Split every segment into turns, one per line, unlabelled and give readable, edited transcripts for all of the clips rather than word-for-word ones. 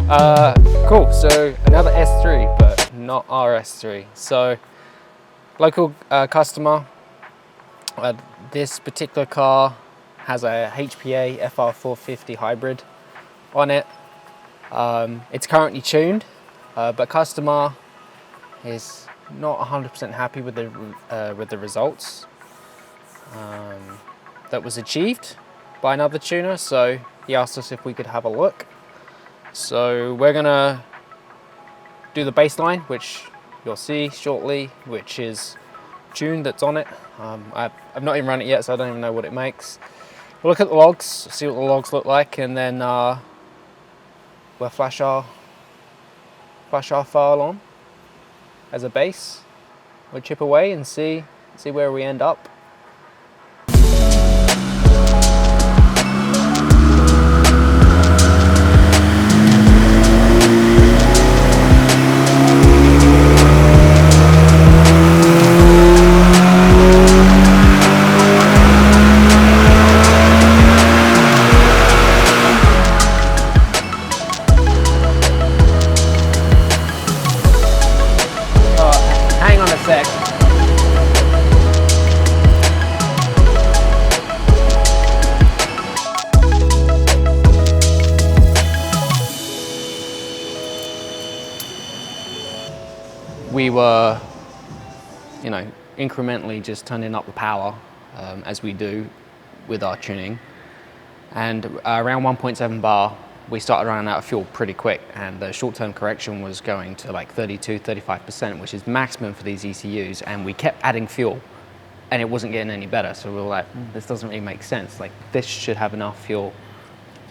Cool, so another S3, but not our S3. So, local customer, this particular car has a HPA FR450 hybrid on it. It's currently tuned, but customer is not 100% happy with the results that was achieved by another tuner, so he asked us if we could have a look. So we're gonna do the baseline, which you'll see shortly, which is tuned that's on it. I've not even run it yet, so I don't even know what it makes. We'll look at the logs, see what the logs look like, and then we'll flash our file on as a base. We'll chip away and see where we end up. Hang on a sec. We were, incrementally just turning up the power as we do with our tuning. And around 1.7 bar, we started running out of fuel pretty quick, and the short-term correction was going to like 32-35%, which is maximum for these ECUs, and we kept adding fuel and it wasn't getting any better. So we were like, this doesn't really make sense. Like, this should have enough fuel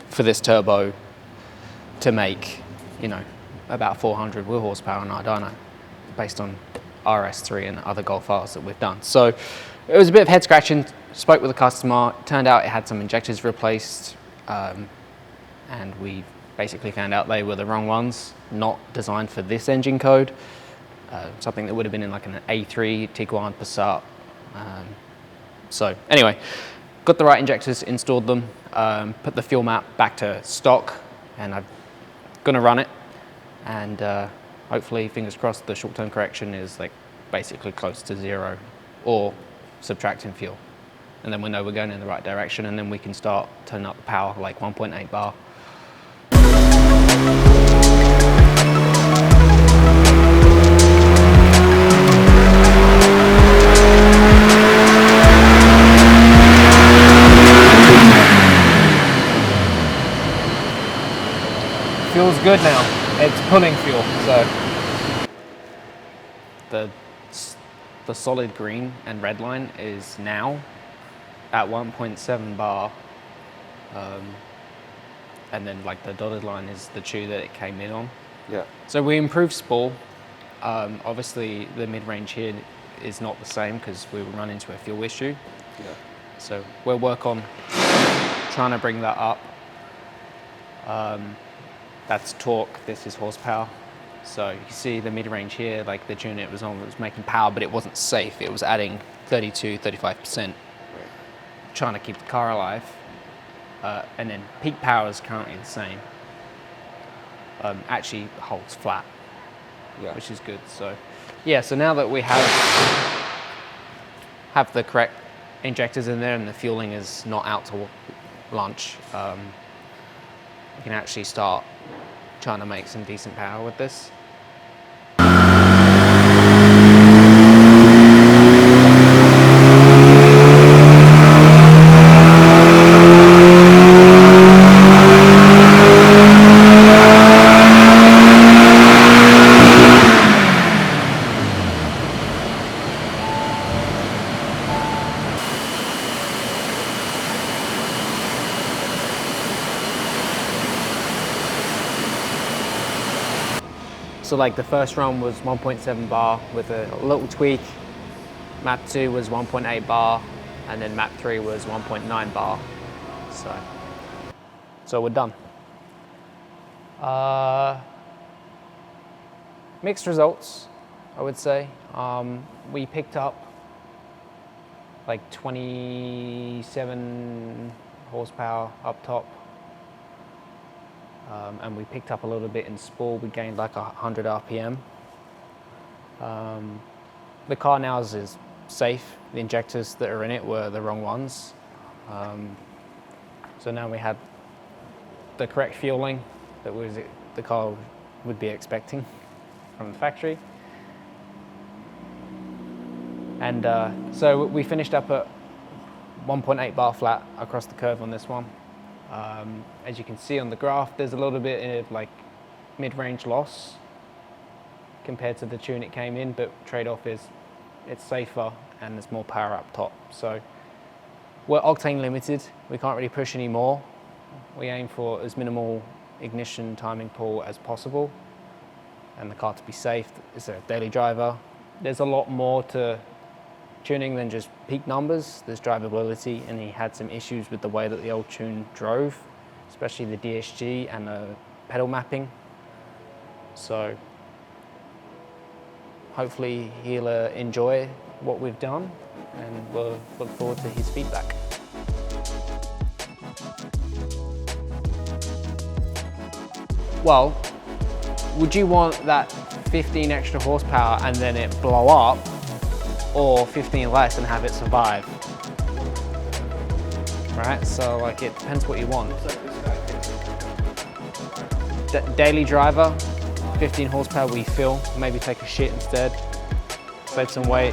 for this turbo to make, about 400 wheel horsepower in our dyno, based on S3 and other Golf Rs that we've done. So it was a bit of head scratching. Spoke with the customer, turned out it had some injectors replaced, and we basically found out they were the wrong ones, not designed for this engine code, something that would have been in like an A3, Tiguan, Passat. So anyway, got the right injectors, installed them, put the fuel map back to stock, and I'm gonna run it, and hopefully, fingers crossed, the short-term correction is like basically close to zero or subtracting fuel. And then we know we're going in the right direction, and then we can start turning up the power like 1.8 bar. Feels good now. It's pulling fuel, so the solid green and red line is now at 1.7 bar, and then like the dotted line is the chew that it came in on.
Yeah.
So we improved spool. Obviously the mid-range here is not the same because we run into a fuel issue.
Yeah.
So we'll work on trying to bring that up. That's torque, this is horsepower. So you see the mid-range here, like the tune it was on was making power, but it wasn't safe. It was adding 32-35%. Right. Trying to keep the car alive. And then peak power is currently the same. Actually holds flat,
yeah,
which is good. So yeah, so now that we have the correct injectors in there and the fueling is not out to lunch, we can actually start trying to make some decent power with this. So like the first run was 1.7 bar with a little tweak. Map 2 was 1.8 bar, and then map 3 was 1.9 bar. So we're done. Mixed results, I would say. We picked up like 27 horsepower up top. and we picked up a little bit in spool. We gained like 100 RPM. The car now is safe. The injectors that are in it were the wrong ones. So now we had the correct fueling that the car would be expecting from the factory. And so we finished up at 1.8 bar flat across the curve on this one. As you can see on the graph, there's a little bit of like mid-range loss compared to the tune it came in, but trade-off is it's safer and there's more power up top. So we're octane limited. We can't really push any more. We aim for as minimal ignition timing pull as possible and the car to be safe. It's a daily driver. There's a lot more to tuning than just peak numbers. There's drivability, and he had some issues with the way that the old tune drove, especially the DSG and the pedal mapping. So hopefully he'll enjoy what we've done, and we'll look forward to his feedback. Well, would you want that 15 extra horsepower and then it blow up, or 15 less and have it survive? Right, so like it depends what you want. Daily driver, 15 horsepower, we fill, maybe take a shit instead, save some weight.